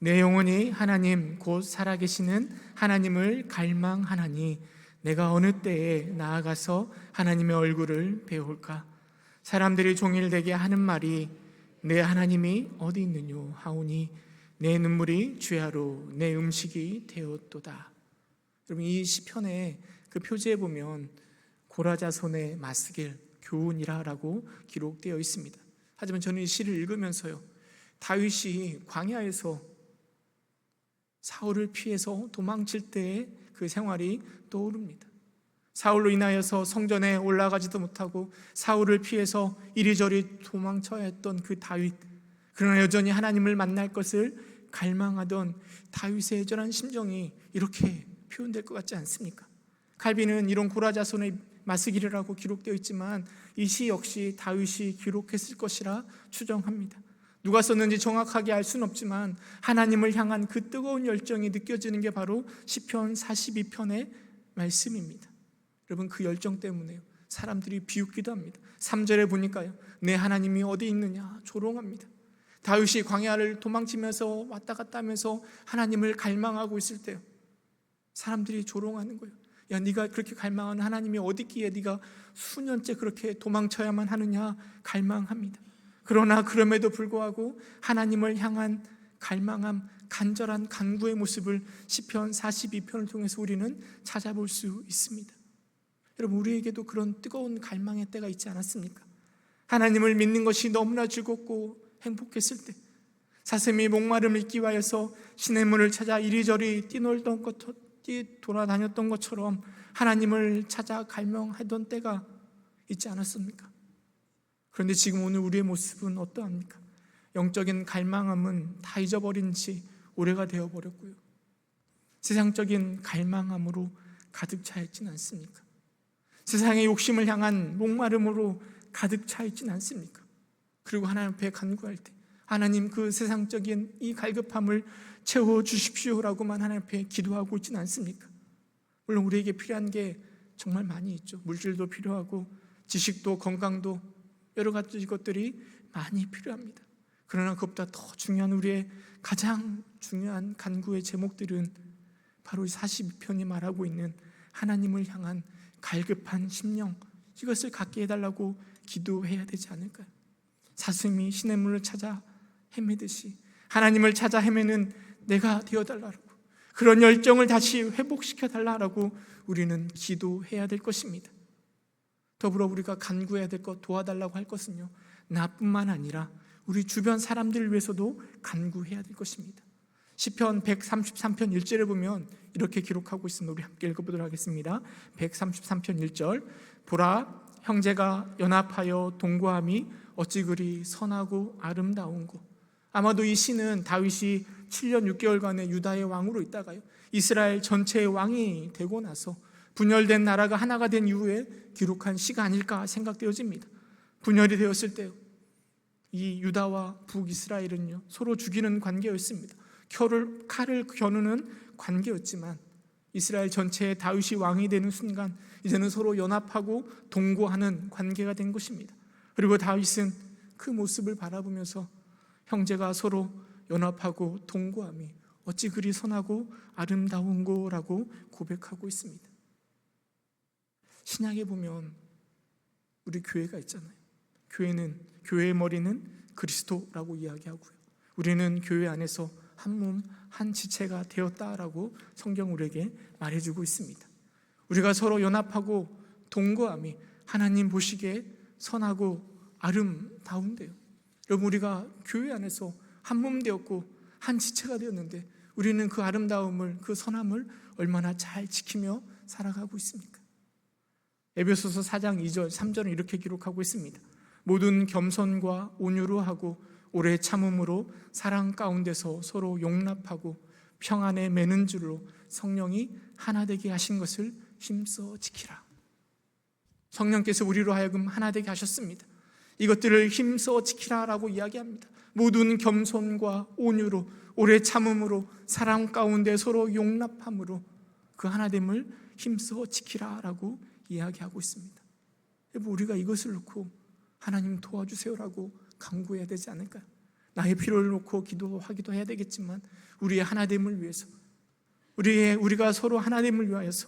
내 영혼이 하나님 곧 살아계시는 하나님을 갈망하나니 내가 어느 때에 나아가서 하나님의 얼굴을 배울까? 사람들이 종일되게 하는 말이 내 하나님이 어디 있느뇨 하오니 내 눈물이 주야로 내 음식이 되었도다. 여러분, 이 시편의 그 표지에 보면 고라자손의 맞쓰길 교훈이라고 기록되어 있습니다. 하지만 저는 이 시를 읽으면서요, 다윗이 광야에서 사울을 피해서 도망칠 때의 그 생활이 떠오릅니다. 사울로 인하여서 성전에 올라가지도 못하고 사울을 피해서 이리저리 도망쳐야 했던 그 다윗, 그러나 여전히 하나님을 만날 것을 갈망하던 다윗의 애절한 심정이 이렇게 표현될 것 같지 않습니까? 칼빈은 이런 고라자손의 맞쓰기라고 기록되어 있지만 이 시 역시 다윗이 기록했을 것이라 추정합니다. 누가 썼는지 정확하게 알 수는 없지만 하나님을 향한 그 뜨거운 열정이 느껴지는 게 바로 시편 42편의 말씀입니다. 여러분, 그 열정 때문에요, 사람들이 비웃기도 합니다. 3절에 보니까요, 내 하나님이 어디 있느냐 조롱합니다. 다윗이 광야를 도망치면서 왔다 갔다 하면서 하나님을 갈망하고 있을 때요, 사람들이 조롱하는 거예요. 야, 네가 그렇게 갈망하는 하나님이 어디 있기에 네가 수년째 그렇게 도망쳐야만 하느냐 갈망합니다. 그러나 그럼에도 불구하고 하나님을 향한 갈망함, 간절한 간구의 모습을 시편 42편을 통해서 우리는 찾아볼 수 있습니다. 여러분, 우리에게도 그런 뜨거운 갈망의 때가 있지 않았습니까? 하나님을 믿는 것이 너무나 즐겁고 행복했을 때, 사슴이 목마름을 잊기 위하여서 시냇물을 찾아 이리저리 돌아다녔던 것처럼 하나님을 찾아 갈망하던 때가 있지 않았습니까? 그런데 지금 오늘 우리의 모습은 어떠합니까? 영적인 갈망함은 다 잊어버린 지 오래가 되어버렸고요, 세상적인 갈망함으로 가득 차 있지는 않습니까? 세상의 욕심을 향한 목마름으로 가득 차 있지는 않습니까? 그리고 하나님 앞에 간구할 때 하나님, 그 세상적인 이 갈급함을 채워주십시오라고만 하나님 앞에 기도하고 있지는 않습니까? 물론 우리에게 필요한 게 정말 많이 있죠. 물질도 필요하고 지식도 건강도 여러 가지 것들이 많이 필요합니다. 그러나 그것보다 더 중요한, 우리의 가장 중요한 간구의 제목들은 바로 42편이 말하고 있는 하나님을 향한 갈급한 심령, 이것을 갖게 해달라고 기도해야 되지 않을까요? 사슴이 시냇물을 찾아 헤매듯이 하나님을 찾아 헤매는 내가 되어달라고, 그런 열정을 다시 회복시켜달라고 우리는 기도해야 될 것입니다. 더불어 우리가 간구해야 될 것, 도와달라고 할 것은요, 나뿐만 아니라 우리 주변 사람들을 위해서도 간구해야 될 것입니다. 시편 133편 1절에 보면 이렇게 기록하고 있습니다. 우리 함께 읽어보도록 하겠습니다. 133편 1절, 보라, 형제가 연합하여 동거함이 어찌 그리 선하고 아름다운고. 아마도 이 시는 다윗이 7년 6개월간의 유다의 왕으로 있다가요, 이스라엘 전체의 왕이 되고 나서 분열된 나라가 하나가 된 이후에 기록한 시가 아닐까 생각되어집니다. 분열이 되었을 때 이 유다와 북이스라엘은요, 서로 죽이는 관계였습니다. 칼을 겨누는 관계였지만 이스라엘 전체에 다윗이 왕이 되는 순간 이제는 서로 연합하고 동거하는 관계가 된 것입니다. 그리고 다윗은 그 모습을 바라보면서 형제가 서로 연합하고 동거함이 어찌 그리 선하고 아름다운고라고 고백하고 있습니다. 신약에 보면 우리 교회가 있잖아요. 교회의 머리는 그리스도라고 이야기하고요, 우리는 교회 안에서 한 몸, 한 지체가 되었다라고 성경 우리에게 말해주고 있습니다. 우리가 서로 연합하고 동거함이 하나님 보시기에 선하고 아름다운데요, 여러분, 우리가 교회 안에서 한 몸 되었고 한 지체가 되었는데 우리는 그 아름다움을, 그 선함을 얼마나 잘 지키며 살아가고 있습니까? 에베소서 4장 2절 3절은 이렇게 기록하고 있습니다. 모든 겸손과 온유로 하고 오래 참음으로 사랑 가운데서 서로 용납하고 평안에 매는 줄로 성령이 하나 되게 하신 것을 힘써 지키라. 성령께서 우리로 하여금 하나 되게 하셨습니다. 이것들을 힘써 지키라라고 이야기합니다. 모든 겸손과 온유로 오래 참음으로 사랑 가운데 서로 용납함으로 그 하나됨을 힘써 지키라라고 이야기하고 있습니다. 여러분, 우리가 이것을 놓고 하나님 도와주세요라고 간구해야 되지 않을까요? 나의 필요를 놓고 기도하기도 해야 되겠지만 우리의 하나됨을 위해서, 우리가 서로 하나됨을 위하여서,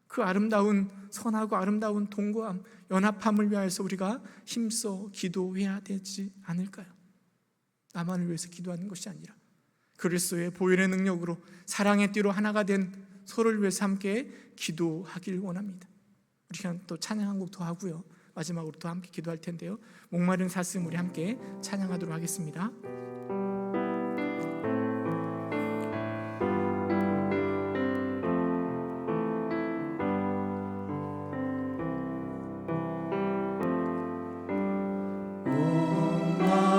그 아름다운 선하고 아름다운 동거함, 연합함을 위하여서 우리가 힘써 기도해야 되지 않을까요? 나만을 위해서 기도하는 것이 아니라 그리스도의 보혈의 능력으로 사랑의 띠로 하나가 된 서로를 위해서 함께 기도하길 원합니다. 우리 시간 또 찬양 한 곡 더 하고요, 마지막으로 또 함께 기도할 텐데요, 목마른 사슴 우리 함께 찬양하도록 하겠습니다.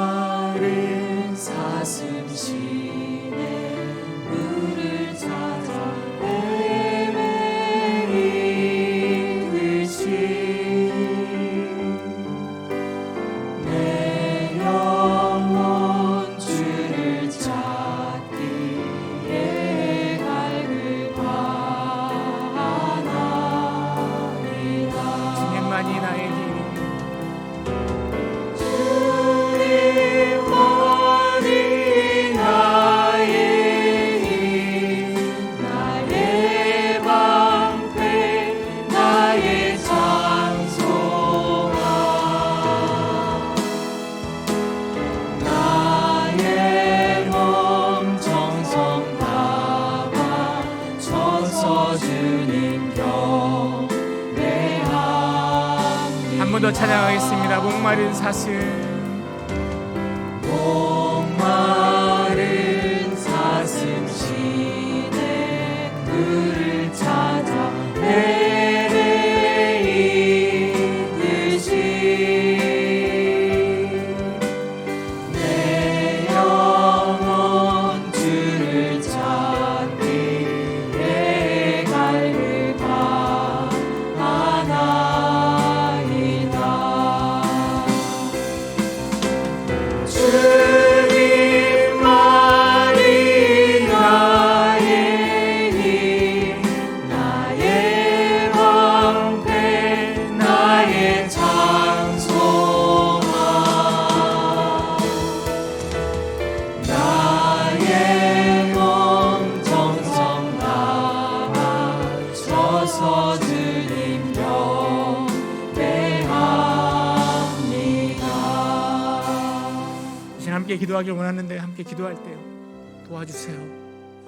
목마른 사슴 시내 물을 찾아 한 번 더 찬양하겠습니다. 목마른 사슴, 함께 기도하길 원하는데 함께 기도할 때요 도와주세요.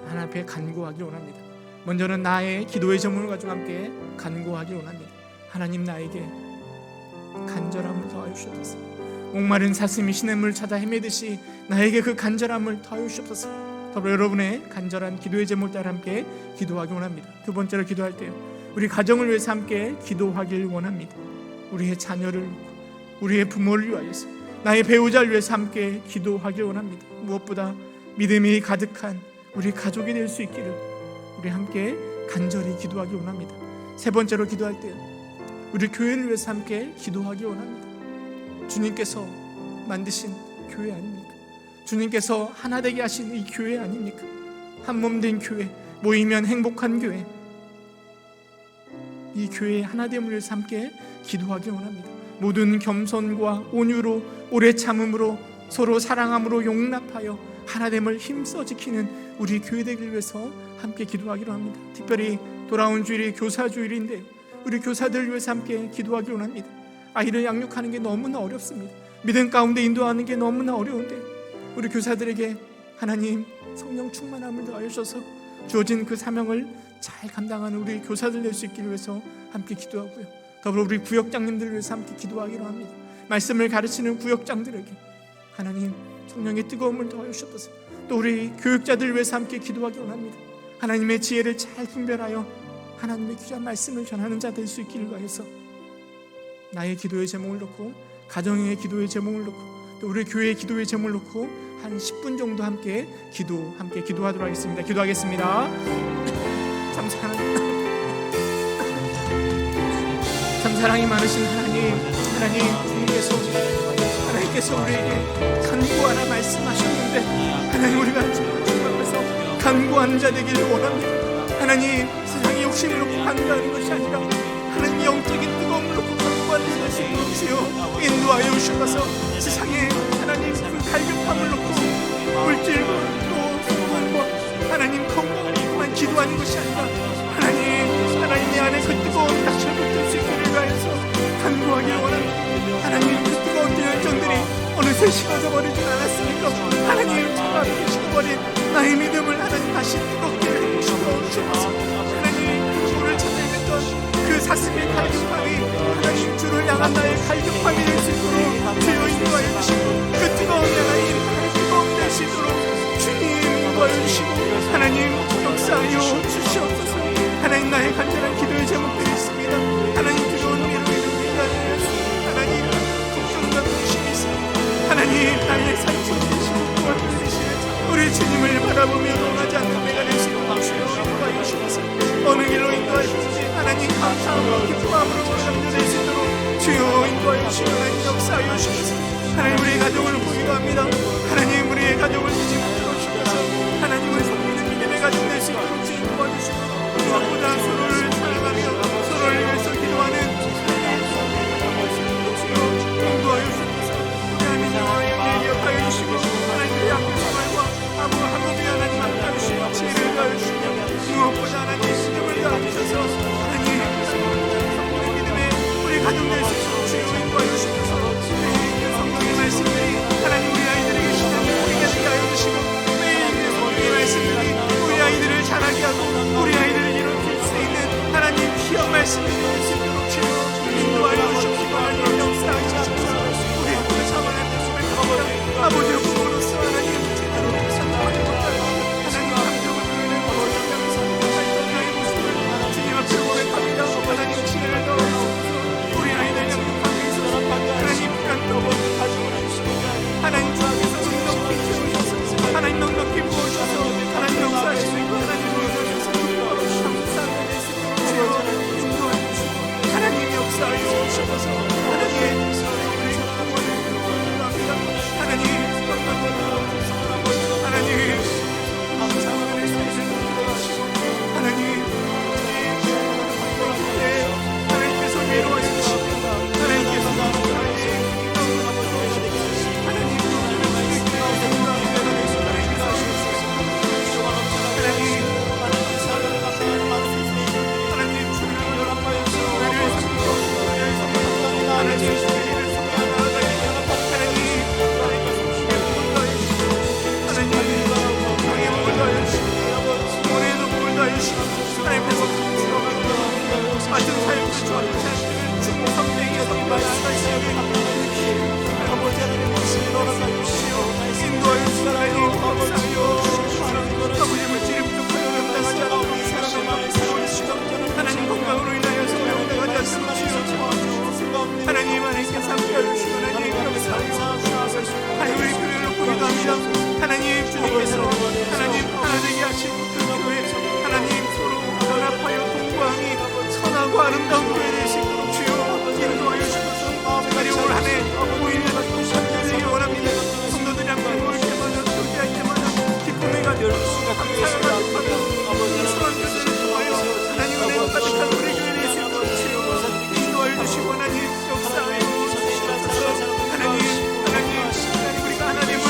하나님 앞에 간구하길 원합니다. 먼저는 나의 기도의 제목을 가지고 함께 간구하길 원합니다. 하나님, 나에게 간절함을 더하여 주옵소서. 목마른 사슴이 시냇물을 찾아 헤매듯이 나에게 그 간절함을 더하여 주옵소서. 더불어 여러분의 간절한 기도의 제목을 따라 함께 기도하길 원합니다. 두 번째로 기도할 때요 우리 가정을 위해서 함께 기도하길 원합니다. 우리의 자녀를 위하여, 우리의 부모를 위하여서, 나의 배우자를 위해서 함께 기도하길 원합니다. 무엇보다 믿음이 가득한 우리 가족이 될 수 있기를 우리 함께 간절히 기도하길 원합니다. 세 번째로 기도할 때요 우리 교회를 위해서 함께 기도하길 원합니다. 주님께서 만드신 교회 아닙니까? 주님께서 하나 되게 하신 이 교회 아닙니까? 한 몸 된 교회, 모이면 행복한 교회, 이 교회의 하나됨을 위해서 함께 기도하길 원합니다. 모든 겸손과 온유로, 오래 참음으로, 서로 사랑함으로 용납하여 하나됨을 힘써 지키는 우리 교회 되기를 위해서 함께 기도하기로 합니다. 특별히 돌아온 주일이 교사 주일인데 우리 교사들을 위해서 함께 기도하기로 원합니다. 아이를 양육하는 게 너무나 어렵습니다. 믿음 가운데 인도하는 게 너무나 어려운데 우리 교사들에게 하나님 성령 충만함을 더하여 주셔서 주어진 그 사명을 잘 감당하는 우리 교사들 될 수 있기를 위해서 함께 기도하고요. 더불어 우리 구역장님들을 위해서 함께 기도하기로 합니다. 말씀을 가르치는 구역장들에게 하나님 성령의 뜨거움을 더하여 주셔서 또 우리 교육자들을 위해서 함께 기도하기로 합니다. 하나님의 지혜를 잘 분별하여 하나님의 귀한 말씀을 전하는 자 될 수 있기를 위해서 나의 기도의 제목을 놓고, 가정의 기도의 제목을 놓고, 또 우리 교회의 기도의 제목을 놓고 한 10분 정도 함께 기도하도록 하겠습니다. 기도하겠습니다. 참 사랑이 많으신 하나님께서 우리에게 간구하라 말씀하셨는데 하나님, 우리가 주님 앞에서 간구하는 자 되기를 원합니다. 하나님, 세상의 욕심을 놓고 간구하는 것이 아니라 하나님 영적인 뜨거움을 놓고 간구하는 것이 주여 인도하여 주셔서 세상에 하나님 그 갈급함을 놓고 물질과 또 소원과 하나님 건강만 기도하는 것이 아니라 하나님 내 안에 그 뜨거운 낯을 붙을 수 있기를 위하여서 간구하기를 원합니다. 하나님, 그 뜨거운 열정들이 어느새 식어져 버리진 않았으니까 하나님, 차갑게 식어버린 나의 믿음을 하나님 다시 뜨겁게 해주셔서 하나님, 주를 찾아 헤맸던 그 사슴의 갈급함이 하나님 주를 향한 나의 갈급함이 될 수 있도록 주여 인도하여 주시고, 그 뜨거운 하나님 뜨거운 될 수 있도록 주님 인도하여 주시고 하나님 역사하여 주시옵소서. 하나님, 나의 간절한 기도의 제목들이 있습니다. 하나님, 뜨거운 미로의 눈이 하나님 걱정과 근심이 있습니다. 하나님, 나의 상처 되시고 구원을 되시는 우리 주님을 바라보며 넘어가지 않는 내가 될 수 있도록 주여 인도하여 주옵소서. 어느 길로 인도하여 주시지 하나님 감사함으로 기쁨함으로 감사될 수 있도록 주여 인도하여 주시고 하나님 역사하여 주옵소서. 하나님, 우리의 가족을 보기도 합니다. 하나님, 우리의 가족을 지지하여 주셔서 하나님, 우리 성도는 믿음의 가족 될 수 있도록 주여 인도하여 주시고 무엇보다 서로를 사랑하며 서로를 위해서 기도하는 인도하여 주옵소서. 하나님, 영광에 기억하여 주시고 하나님의 학교 생활과 학업이 하나님 함께하여 주시고 지혜를 더하여 주시며 무엇보다 하나님 믿음을 더하여 주셔서 하나님 성도의 믿음에 우리 가족 될 수 있도록 주여 인도하여 주옵소서. 매일 성경의 말씀들이 하나님 우리 아이들에게 신앙을 보이게 하여 주시고 매일 성경의 말씀들이 우리 아이들을 자라게 하고 우리 아이들을 일으킬 수 있는 하나님 귀한 말씀을 될 수 있도록 주여 인도하여 주시고 하나님 역사하시옵소서. 우리 모두 참아낸 모습을 감사합니다. 아버지의 부모로서 하나님 제대로 성장하지 못하고 하나님 감정을 표현해 아버지 감사합니다. 나의 모습을 주님 앞에 고백합니다. 하나님 지혜를 더하옵소서. 우리 아이들 양육하기 위해서 하나님 불안떠고 가정을 주시고 하나님 주께서 넉넉히 키우셔서 하나님 넉넉히 부어주셔서 하나님 역사하시고 하나님 부어주셔서 감사하게 되시고 주여 인도하여 주시고 하나님 역사하여 주셔서 하나님 은혜 가득한 우리 교회를 인도하여 주시고 하나님 역사하여 주시옵소서. 하나님 우리가 하나님을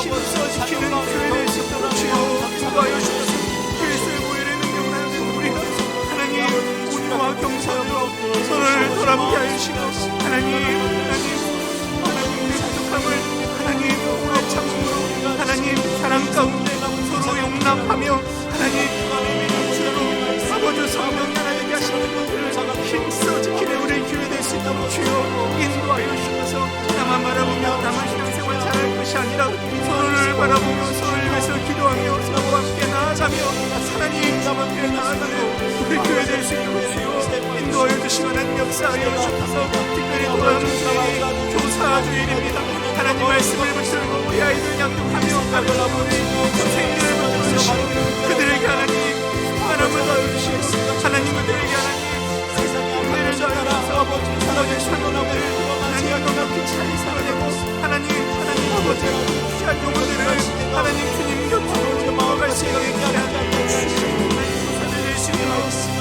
힘써 지키는 교회 될 수 있도록 주여 인도하여 주옵소서. 그리스도의 보혈의 능력을 하는 우리가 하나님 온유와 경사로 서로를 돌아보게 하여 주시고 하나님 우리 부족함을 하나님 우리의 참음으로 하나님 사랑 가운데 서로 용납하며 하나님 주로 아버지 성령 하나님께 하시는 것들을 힘써 지키는 우리 교회 될 수 있도록 주여 인도하여 주셔서 나만 바라보며 나만 신앙생활 잘할 것이 아니라 서로를 바라보며 서로를 위해서 기도하며 서로와 함께 나아가며 하나님 함께 나아가며 우리 교회 될 수 있도록 주여 인도하여 주시고 하나님 역사하여 주셔서 특별히 돌아오는 주일이 교사 주일입니다. 하나님 말씀을 붙들고 우리 아이들 양육하며 가르치고 선생님을 붙들고 그들에게 하나님 하나님을 더해주시고 하나님 그들에게 하나님 은혜를 더하여서 아버지 찬원함을 하나님 건강히 잘 살아내고 하나님 아버지 귀한 영혼들을 하나님 주님 곁으로 모아갈 수 있게 하나님 주시옵소서.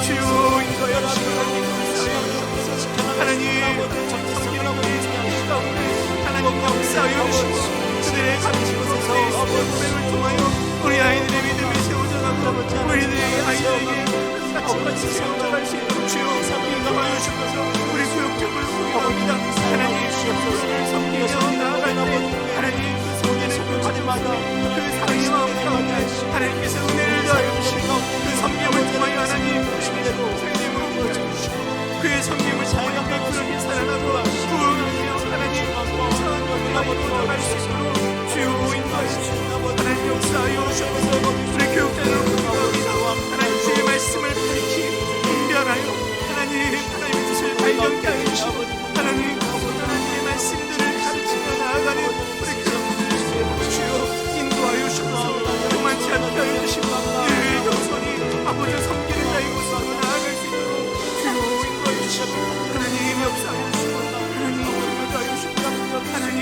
주여 인도하여 주시고 하나님 섬기는 우리 가운데 하나님 역사하여 주시고 그들의 가르치고 고백을 통하여 우리 아이들의 믿음이 세워져가고 우리들의 아이들에게 같이 세워져갈 수 있도록 주여 인도하여 주셔서 우리 구역적을 구원합니다. 하나님 주님을 섬기며 나아갈 때 하나님 그 섬기는 곳마다 그 사랑의 마음 가운데 하나님께서 은혜를 더하여 주시고 그 섬김을 통하여 하나님 생명을 주시고 그의 섬김을 통하여 그렇게 살아나고 구원하며 하나님 선하고 돌아갈 수 있도록 주여 인도하여 주시고 하나님 역사하여 주셔서 우리 교육자를 구원합니다. 하나님 주의 말씀을 밝히 분별하여 하나님의 뜻을 발견케 하여 주시고 하나님의 말씀들을 가르치며 나아가는 우리 교육자를 주여 인도하여 주셔서 그만치 않게 하여 주시고 늘 겸손히 아버지 섬기는 자의 모습으로 나아갈 수 있도록 주여 인도하여 주시고 하나님 역사하여 주시고 하나님 인도하여 주시고 하나님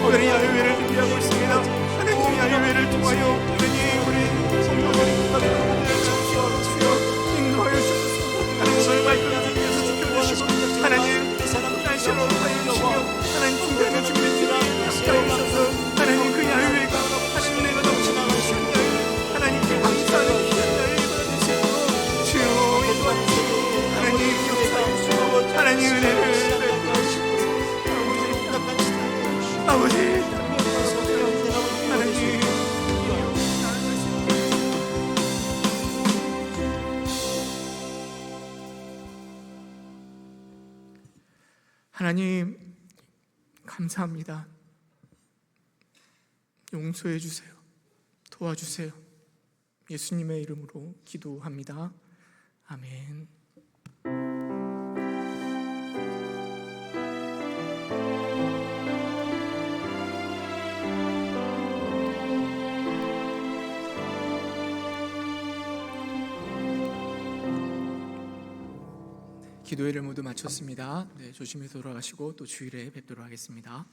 오늘은 야외를 준비하고 있습니다. 하나님 야외를 통하여 하나님 우리 성도들이 가족들을 주여 인도하여 주셔서 하나님 말씀을 위해서 지켜주시고 하나님 날씨로 하여 주시며 하나님 준비하는 준비들이 함께하여 주셔서 하나님 그 야외가 하나님 내가 넘치는 귀한 야외 하나님께 감사하는 귀한 야외가 되시고 주여 인도하여 주시고 하나님 역사하여 주시고 하나님 은혜를 아버지 하나님 하나님 감사합니다. 용서해 주세요. 도와주세요. 예수님의 이름으로 기도합니다. 아멘. 기도회를 모두 마쳤습니다. 네, 조심히 돌아가시고 또 주일에 뵙도록 하겠습니다.